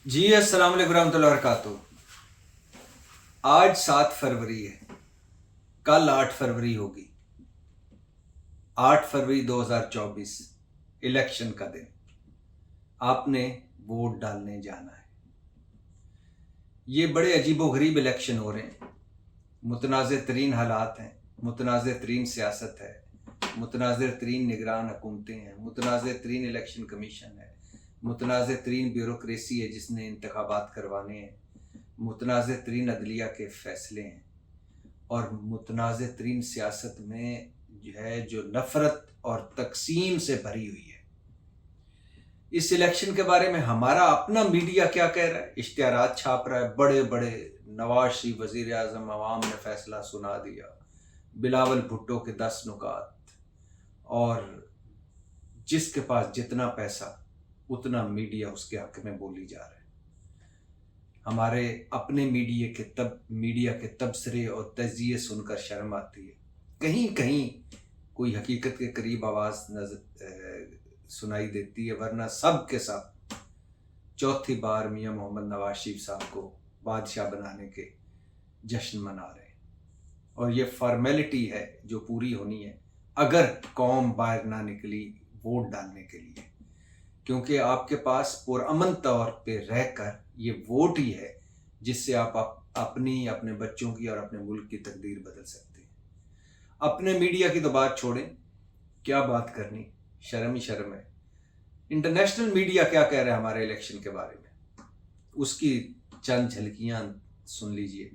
जी अस्सलाम वालेकुम रहमतुल्लाहि व बरकातुहू। आज 7 फरवरी है, कल 8 फरवरी होगी। 8 फरवरी 2024 इलेक्शन का दिन। आपने वोट डालने जाना है। ये बड़े अजीबोगरीब इलेक्शन हो रहे हैं। मुतनाज़ तरीन हालात हैं, मुतनाज़ तरीन सियासत है, मुतनाज़ तरीन निगरान हुकूमतें हैं, मुतनाज़ तरीन इलेक्शन कमीशन है, मुतनाज़ तरीन ब्यूरोक्रेसी है जिसने इंतखाबात करवाने हैं, मुतनाज़ तरीन अदलिया के फ़ैसले हैं और मुतनाज़ तरीन सियासत में जो नफ़रत और तकसीम से भरी हुई है। इस इलेक्शन के बारे में हमारा अपना मीडिया क्या कह रहा है? इश्तिहारात छाप रहा है, बड़े बड़े नवाज शरीफ वज़ीर आज़म अवाम ने फ़ैसला सुना दिया, बिलावल भुट्टो के 10 नुकात, और जिसके पास जितना पैसा उतना मीडिया उसके हक में बोली जा रहा है। हमारे अपने मीडिया के तबसरे और तजिए सुनकर शर्म आती है। कहीं कहीं कोई हकीकत के करीब आवाज़ सुनाई देती है, वरना सब के सब चौथी बार मियां मोहम्मद नवाज शरीफ साहब को बादशाह बनाने के जश्न मना रहे हैं। और ये फॉर्मेलिटी है जो पूरी होनी है अगर कौम बाहर ना निकली वोट डालने के लिए, क्योंकि आपके पास पुरअमन तौर पे रहकर ये वोट ही है जिससे आप अपनी, अपने बच्चों की और अपने मुल्क की तकदीर बदल सकते हैं। अपने मीडिया की तो बात छोड़ें, क्या बात करनी, शर्म ही शर्म है। इंटरनेशनल मीडिया क्या कह रहा है हमारे इलेक्शन के बारे में, उसकी चंद झलकियां सुन लीजिए।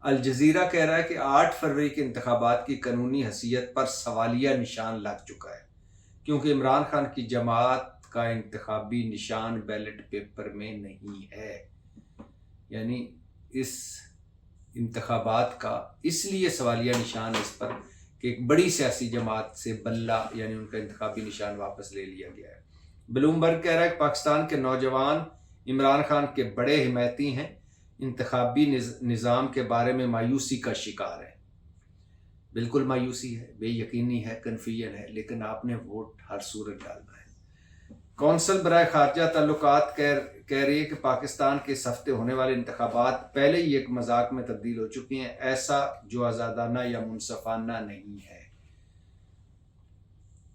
अल जजीरा कह रहा है कि 8 फरवरी के इंतखाबात की कानूनी हैसियत पर सवालिया निशान लग चुका है, क्योंकि इमरान खान की जमात का इंतखाबी निशान बैलेट पेपर में नहीं है। यानी इस इंतखाबात का इसलिए सवालिया निशान इस पर कि एक बड़ी सियासी जमात से बल्ला यानी उनका इंतखाबी निशान वापस ले लिया गया है। ब्लूमबर्ग कह रहा है कि पाकिस्तान के नौजवान इमरान खान के बड़े हिमायती हैं, इंतखाबी निज़ाम के बारे में मायूसी का शिकार है। बिल्कुल मायूसी है, बेयकीनी है, कन्फ्यूजन है, लेकिन आपने वोट हर सूरत डालना है। कौंसल बराए खारजा ताल्लुकात कह रही है कि पाकिस्तान के इस हफ्ते होने वाले इंतखाबात पहले ही एक मजाक में तब्दील हो चुकी हैं, ऐसा जो आज़ादाना या मुनसफाना नहीं है।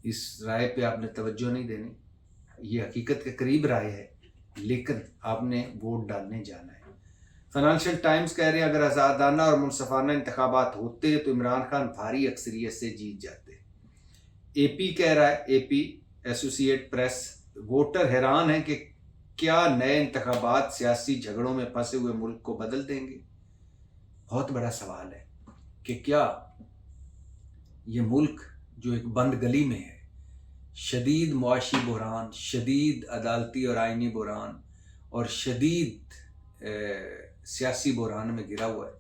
इस राय पे आपने तवज्जो नहीं देनी, ये हकीकत के करीब राय है, लेकिन आपने वोट डालने जाना है। फाइनेंशियल टाइम्स कह रहे हैं अगर आज़ादाना और मुनसफाना इंतखाबात होते तो इमरान खान भारी अक्सरियत से जीत जाते। एपी कह रहा है, एपी एसोसिएट प्रेस, वोटर हैरान है कि क्या नए इंतखाबात सियासी झगड़ों में फंसे हुए मुल्क को बदल देंगे। बहुत बड़ा सवाल है कि क्या ये मुल्क जो एक बंद गली में है, शदीद मुआशी बहरान, शदीद अदालती और आइनी बहरान और शदीद सियासी बहरान में गिरा हुआ है,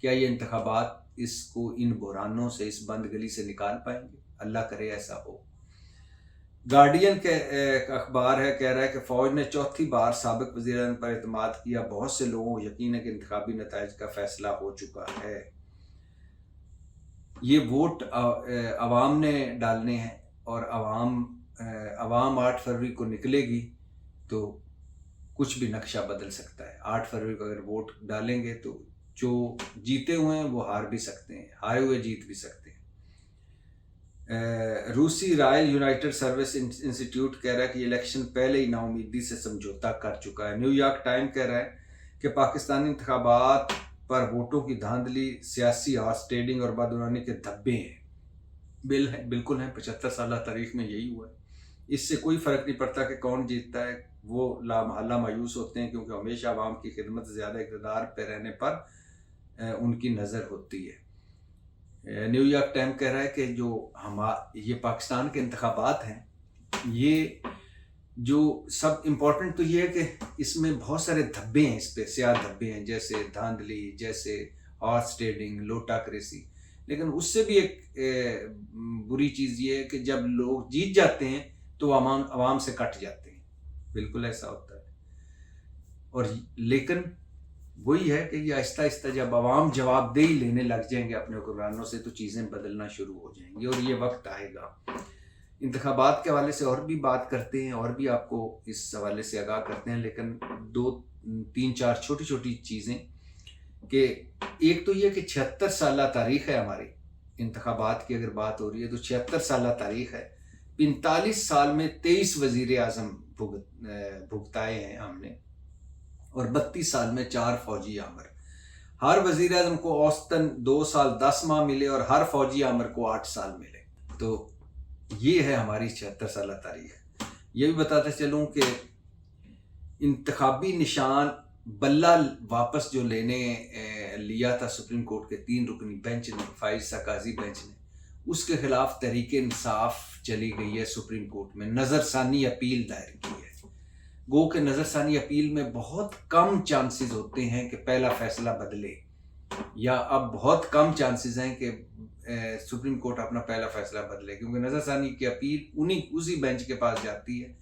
क्या ये इंतखाबात इसको इन बहरानों से, इस बंद गली से निकाल पाएंगे? अल्लाह करे ऐसा हो। गार्डियन के अखबार है, कह रहा है कि फ़ौज ने चौथी बार साबिक वज़ीर पर एतमाद किया, बहुत से लोगों को यकीन है कि इंतखाबी नताइज का फैसला हो चुका है। ये वोट अवाम ने डालने हैं और अवाम 8 फरवरी को निकलेगी तो कुछ भी नक्शा बदल सकता है। 8 फरवरी को अगर वोट डालेंगे तो जो जीते हुए हैं वो हार भी सकते हैं, हारे हुए जीत भी सकते हैं। रूसी रॉयल यूनाइटेड सर्विस इंस्टीट्यूट कह रहा है कि इलेक्शन पहले ही नाउमीदी से समझौता कर चुका है। न्यूयॉर्क टाइम कह रहा है कि पाकिस्तानी इंतखाबात पर वोटों की धांधली, सियासी हॉर्स ट्रेडिंग और बदनामी के धब्बे हैं। बिल्कुल हैं, 75 साल तारीख में यही हुआ है। इससे कोई फ़र्क नहीं पड़ता कि कौन जीतता है, वो लामहल्ला मायूस होते हैं, क्योंकि हमेशा आवाम की खिदमत ज़्यादा इक़्तिदार पर रहने पर उनकी नज़र होती है। न्यूयॉर्क टाइम कह रहा है कि जो ये पाकिस्तान के इंतखाबात हैं, ये जो सब इम्पोर्टेंट तो ये है कि इसमें बहुत सारे धब्बे हैं, इस पे स्याह धब्बे हैं, जैसे धांधली, जैसे हॉर्स ट्रेडिंग, लोटाक्रेसी। लेकिन उससे भी एक बुरी चीज़ ये है कि जब लोग जीत जाते हैं तो अवाम से कट जाते हैं। बिल्कुल ऐसा होता है। और लेकिन वही है कि ये आहिस्ता आहिस्ता जब अवाम जवाबदेही लेने लग जाएंगे अपने हुक्मरानों से तो चीज़ें बदलना शुरू हो जाएंगी और ये वक्त आएगा। इंतखाबात के हवाले से और भी बात करते हैं और भी आपको इस हवाले से आगाह करते हैं, लेकिन 2 3-4 छोटी छोटी चीज़ें कि एक तो ये कि 76 साल तारीख़ है हमारी इंतखाबात की, अगर बात हो रही है तो 76 साल तारीख़ है। 45 साल में 23 वज़ीर आज़म भुगताए हैं हमने, और 32 साल में 4 फौजी आमर। हर वज़ीर आज़म को औसतन 2 साल 10 माह मिले और हर फौजी आमर को 8 साल मिले। तो ये है हमारी 76 साल तारीख़। ये भी बताते चलूँ कि इंतखाबी निशान बल्ला वापस जो लेने लिया था सुप्रीम कोर्ट के 3 रुकनी बेंच ने, फाइज़ काजी बेंच ने, उसके खिलाफ तहरीक इंसाफ चली गई है सुप्रीम कोर्ट में, नज़रसानी अपील दायर की है। गो के नज़रसानी अपील में बहुत कम चांसेस होते हैं कि पहला फैसला बदले, या अब बहुत कम चांसेस हैं कि सुप्रीम कोर्ट अपना पहला फैसला बदले, क्योंकि नज़रसानी की अपील उसी बेंच के पास जाती है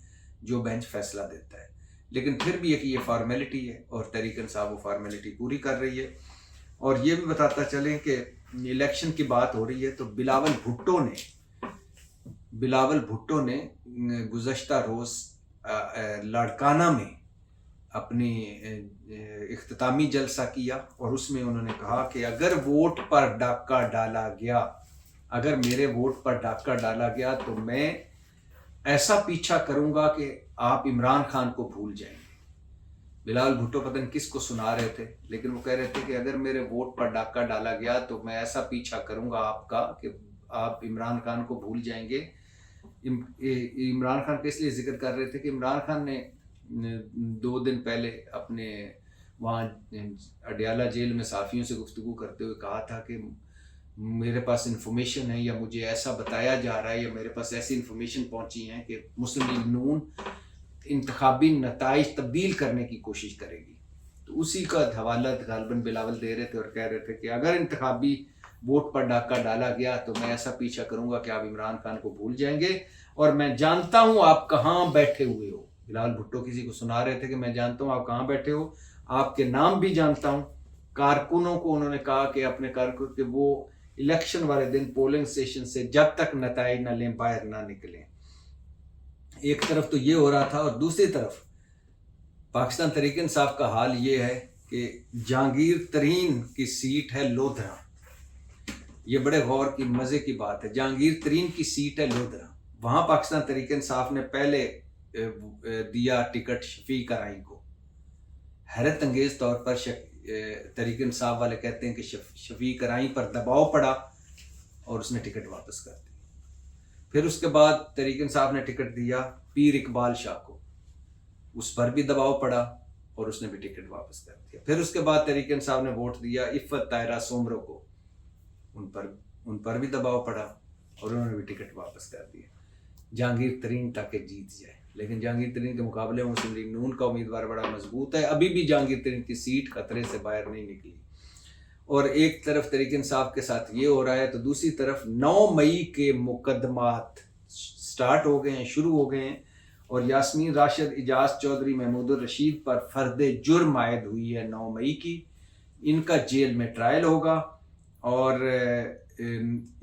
जो बेंच फैसला देता है। लेकिन फिर भी एक ये फॉर्मेलिटी है और तहरीक इंसाफ वो फॉर्मेलिटी पूरी कर रही है। और ये भी बताता चलें कि इलेक्शन की बात हो रही है तो बिलावल भुट्टो ने गुज़श्ता रोज़ लाड़काना में अपनी इख्तितामी जलसा किया, और उसमें उन्होंने कहा कि अगर वोट पर डाका डाला गया, अगर मेरे वोट पर डाका डाला गया तो मैं ऐसा पीछा करूंगा कि आप इमरान खान को भूल जाएंगे। बिलावल भुट्टो पता नहीं किसको सुना रहे थे, लेकिन वो कह रहे थे कि अगर मेरे वोट पर डाका डाला गया तो मैं ऐसा पीछा करूंगा आपका कि आप इमरान खान को भूल जाएंगे। इमरान खान का इसलिए जिक्र कर रहे थे कि इमरान खान ने 2 दिन पहले अपने वहाँ अडियाला जेल में साफ़ियों से गुफ्तगू करते हुए कहा था कि मेरे पास इन्फॉर्मेशन है, या मुझे ऐसा बताया जा रहा है, या मेरे पास ऐसी इन्फॉर्मेशन पहुँची है कि मुस्लिम लीग नून इंतखाबी नताइज तब्दील करने की कोशिश करेगी। तो उसी का हवाला गालिबन बिलावल दे रहे थे और कह रहे थे कि अगर इंतखाबी वोट पर डाका डाला गया तो मैं ऐसा पीछा करूंगा कि आप इमरान खान को भूल जाएंगे, और मैं जानता हूं आप कहाँ बैठे हुए हो। बिलावल भुट्टो किसी को सुना रहे थे कि मैं जानता हूं आप कहाँ बैठे हो, आपके नाम भी जानता हूं। कारकुनों को उन्होंने कहा कि अपने कारकुन के वो इलेक्शन वाले दिन पोलिंग स्टेशन से जब तक नताइज न लें बाहर ना निकलें। एक तरफ तो ये हो रहा था, और दूसरी तरफ पाकिस्तान तहरीक इंसाफ का हाल ये है कि जहांगीर तरीन की सीट है लोधरा। ये बड़े गौर की मज़े की बात है, जहांगीर तरीन की सीट है लोधरा। वहाँ पाकिस्तान तहरीक इंसाफ ने पहले दिया टिकट शफीक कराई को। हैरत अंगेज़ तौर पर तहरीक इंसाफ वाले कहते हैं कि शफीक कराई पर दबाव पड़ा और उसने टिकट वापस कर दी। फिर उसके बाद तहरीक इंसाफ ने टिकट दिया पीर इकबाल शाह को, उस पर भी दबाव पड़ा और उसने भी टिकट वापस कर दिया। फिर उसके बाद तहरीक इंसाफ ने वोट दिया इफ़त ताहिरा सोमरो को, उन पर भी दबाव पड़ा और उन्होंने भी टिकट वापस कर दिया। जहांगीर तरीन ताकि जीत जाए, लेकिन जहांगीर तरीन के मुकाबले में मुस्लिम लीग नून का उम्मीदवार बड़ा मजबूत है। अभी भी जहांगीर तरीन की सीट खतरे से बाहर नहीं निकली। और एक तरफ तहरीक इंसाफ के साथ ये हो रहा है तो दूसरी तरफ 9 मई के मुकदमात स्टार्ट हो गए हैं, शुरू हो गए हैं, और यास्मीन राशिद, इजाज चौधरी, महमूदुर रशीद पर फर्द जुर्म आयद हुई है 9 मई की। इनका जेल में ट्रायल होगा, और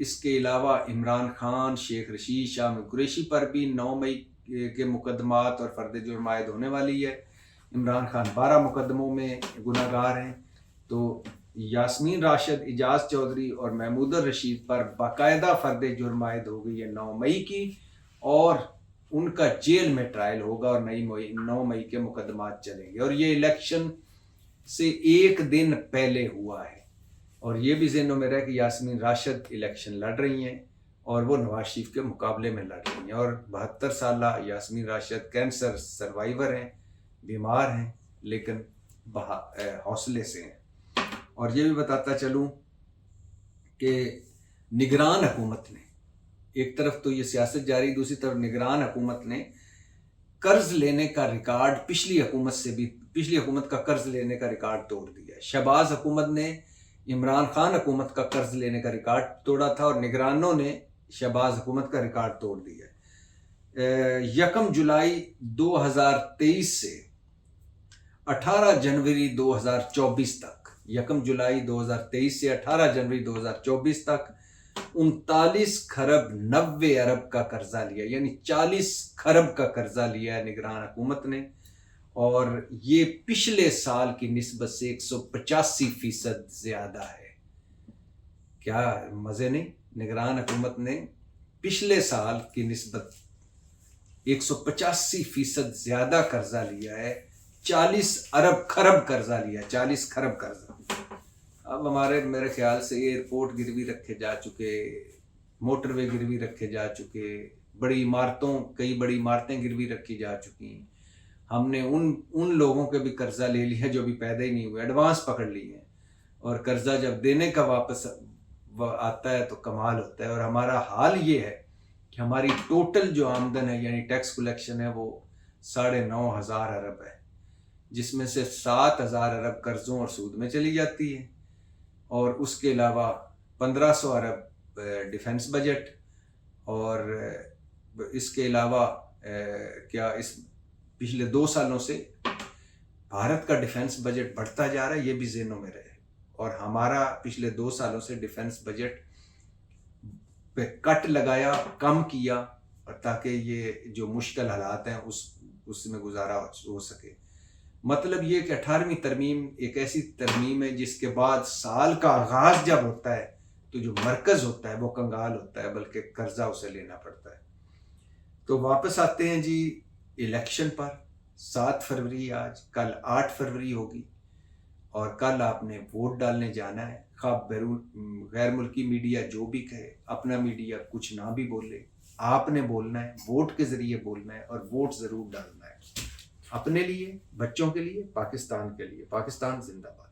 इसके अलावा इमरान खान, शेख रशीद, शाह कुरैशी पर भी 9 मई के मुकदमात और फर्द जुर्म आयद होने वाली है। इमरान खान 12 मुकदमों में गुनाहगार हैं। तो यास्मीन राशिद, इजाज चौधरी और महमूदुर रशीद पर बाकायदा फर्द जुर्म आयद हो गई है 9 मई की, और उनका जेल में ट्रायल होगा और 9 मई के मुकदमात चलेंगे। और ये इलेक्शन से एक दिन पहले हुआ है, और ये भी ज़हनों में रहे कि यास्मीन राशिद इलेक्शन लड़ रही हैं और वो नवाज शरीफ के मुकाबले में लड़ रही हैं। और 72 साल यास्मीन राशिद कैंसर सर्वाइवर हैं, बीमार हैं, लेकिन हौसले से हैं। और ये भी बताता चलूँ कि निगरान हुकूमत ने, एक तरफ तो ये सियासत जारी, दूसरी तरफ निगरान हुकूमत ने कर्ज लेने का रिकॉर्ड पिछली हुकूमत का कर्ज लेने का रिकॉर्ड तोड़ दिया है। शहबाज हुकूमत ने इमरान खान हुकूमत का कर्ज लेने का रिकॉर्ड तोड़ा था, और निगरानों ने शहबाज हुकूमत का रिकॉर्ड तोड़ दिया है। 1 जुलाई 2023 से 18 जनवरी 2024 तक, 1 जुलाई 2023 से 18 जनवरी 2024 तक 39 खरब 90 अरब का कर्जा लिया, यानी 40 खरब का कर्जा लिया है निगरान हुकूमत ने। اور یہ پچھلے سال کی نسبت سے 185% زیادہ ہے. کیا مزے نہیں؟ نگران حکومت نے پچھلے سال کی نسبت 185% زیادہ قرضہ لیا ہے. 40 ارب خرب قرضہ لیا، 40 خرب قرضہ. اب ہمارے میرے خیال سے ایئرپورٹ گروی رکھے جا چکے، موٹر وے گروی رکھے جا چکے، کئی بڑی عمارتیں گروی رکھی جا چکی. ہم نے ان لوگوں کے بھی قرضہ لے لیا جو بھی پیدا ہی نہیں ہوئے، ایڈوانس پکڑ لیے ہیں، اور قرضہ جب دینے کا واپس آتا ہے تو کمال ہوتا ہے. اور ہمارا حال یہ ہے کہ ہماری ٹوٹل جو آمدن ہے یعنی ٹیکس کلیکشن ہے وہ 9,500 ارب ہے، جس میں سے 7,000 ارب قرضوں اور سود میں چلی جاتی ہے، اور اس کے علاوہ 1,500 ارب ڈیفنس بجٹ، اور اس کے علاوہ اس پچھلے 2 سالوں سے بھارت کا ڈیفنس بجٹ بڑھتا جا رہا ہے، یہ بھی ذہنوں میں رہے. اور ہمارا پچھلے 2 سالوں سے ڈیفنس بجٹ پہ کٹ لگایا، کم کیا، اور تاکہ یہ جو مشکل حالات ہیں اس میں گزارا ہو سکے. مطلب یہ کہ 18ویں ترمیم ایک ایسی ترمیم ہے جس کے بعد سال کا آغاز جب ہوتا ہے تو جو مرکز ہوتا ہے وہ کنگال ہوتا ہے، بلکہ قرضہ اسے لینا پڑتا ہے. تو واپس آتے ہیں جی الیکشن پر. 7 فروری آج، کل 8 فروری ہوگی، اور کل آپ نے ووٹ ڈالنے جانا ہے. خواہ غیر ملکی میڈیا جو بھی کہے، اپنا میڈیا کچھ نہ بھی بولے، آپ نے بولنا ہے، ووٹ کے ذریعے بولنا ہے، اور ووٹ ضرور ڈالنا ہے، اپنے لیے، بچوں کے لیے، پاکستان کے لیے. پاکستان زندہ باد.